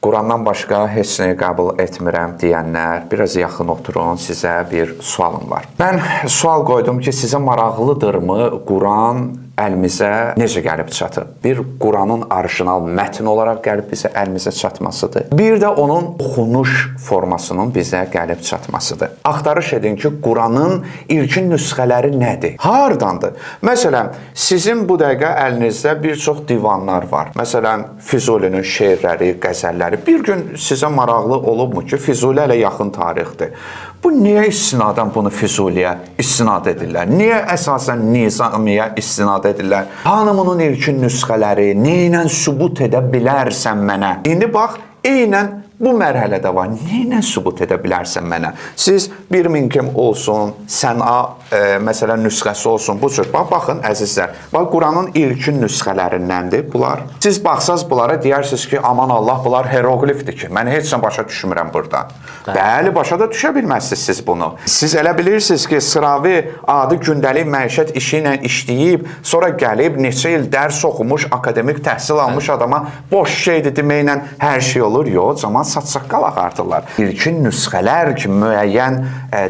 Qurandan başqa heç nəyi qəbul etmirəm deyənlər, biraz yaxın oturun, sizə bir sualım var. Mən sual qoydum ki, sizə maraqlıdırmı Quran əlimizə necə gəlib çatıb? Bir Quranın orijinal mətn olaraq gəlib bizə əlimizə çatmasıdır. Bir də onun oxunuş formasının bizə gəlib çatmasıdır. Axtarış edin ki, Quranın ilkin nüsxələri nədir? Hardandır? Məsələn, sizin bu dəqiqə əlinizdə bir çox divanlar var. Məsələn, Füzulinin şeirləri, qəzəlləri. Bir gün sizə maraqlı olubmu ki, Füzuli ilə yaxın tarixdir. Bu niyə istinadən bunu Füzuliyə istinad edirlər? Niyə əsasən Nizamiyə istinad edirlər? Hanımının ilkin nüsxələri, neynən sübut edə bilərsən mənə? İndi bax, eynən bu mərhələdə var. Neynən sübut edə bilərsən mənə? Siz bir minkim olsun, səna, məsələn, nüsxəsi olsun, bu cür. Baxın, əzizlər, Quranın ilkin nüsxələrindəndir bunlar. Siz baxsaz bunlara deyərsiniz ki, aman Allah, bunlar hieroglifdir ki, mən heç nə başa düşmürəm burada. Bəli, başa da düşə bilməzsiniz siz bunu. Siz elə bilirsiniz ki, Sıravi adi gündəlik məişət işi ilə işləyib, sonra gəlib, neçə il dərs oxumuş, akademik təhsil almış adama boş şeydir deməklə hər şey olur. Yox, zaman saç-saqqal ağartırlar. İlkin nüsxələr ki, müəyyən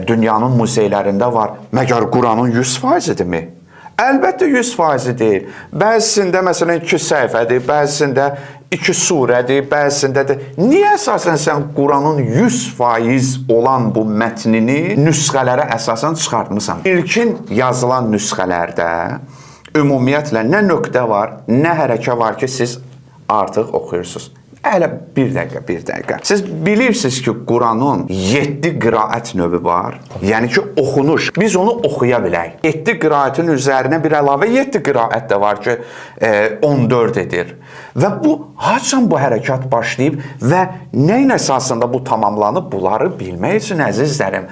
dünyanın muzeylərində var. Məgər Quranın 100%-dirmi? Əlbəttə 100% deyil. Bəzisində, məsələn, 2 səhifədir, bəzisində 2 surədir, bəzisində də... Niyə əsasən sən Quranın 100% olan bu mətnini nüsxələrə əsasən çıxartmısan? İlkin yazılan nüsxələrdə ümumiyyətlə nə nöqtə var, nə hərəkə var ki, siz artıq oxuyursunuz. Hələ bir dəqiqə. Siz bilirsiniz ki, Quranın 7 qiraət növü var. Yəni ki, oxunuş. Biz onu oxuya bilək. 7 qiraətin üzərinə bir əlavə 7 qiraət də var ki, 14 edir. Və bu, haçan bu hərəkat başlayıb və nəyin əsasında bu tamamlanıb? Bunları bilmək üçün, əzizlərim,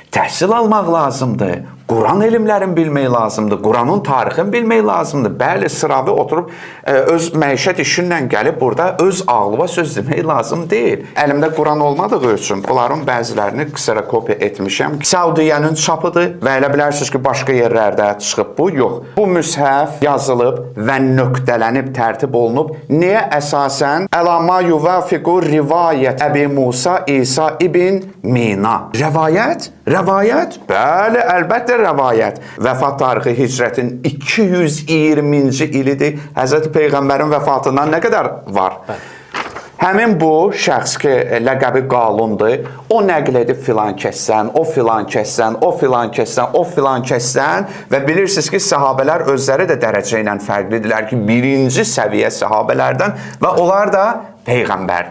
təhsil almaq lazımdır. Quran elmlərini bilmək lazımdır, Quranın tarixini bilmək lazımdır. Bəli, Sıravi oturub öz məişət işinlə gəlib burada öz ağlıva söz demək lazım deyil. Əlimdə Quran olmadığı üçün bunların bəzilərini kserokopiya etmişəm. Səudiyyənin çapıdır və elə bilərsiniz ki, başqa yerlərdə çıxıb bu. Yox, bu müshəf yazılıb və nöqtələnib, tərtib olunub. Niyə əsasən? Əlamma yuvafiqu rivayət Əbi Musa İsa ibn Mina. Rəvayət? Bəli, əlbəttə rəvayət. Vəfat tarixi hicrətin 220-ci ilidir. Həzrəti Peyğəmbərin vəfatından nə qədər var? Həmin bu şəxs ki, ləqəbi Qalundur, o nəql edib filan kəssən, o filan kəssən, o filan kəssən, o filan kəssən və bilirsiniz ki, səhabələr özləri də dərəcə ilə fərqlidirlər ki, birinci səviyyə səhabələrdən və onlar da Peyğəmbərdən.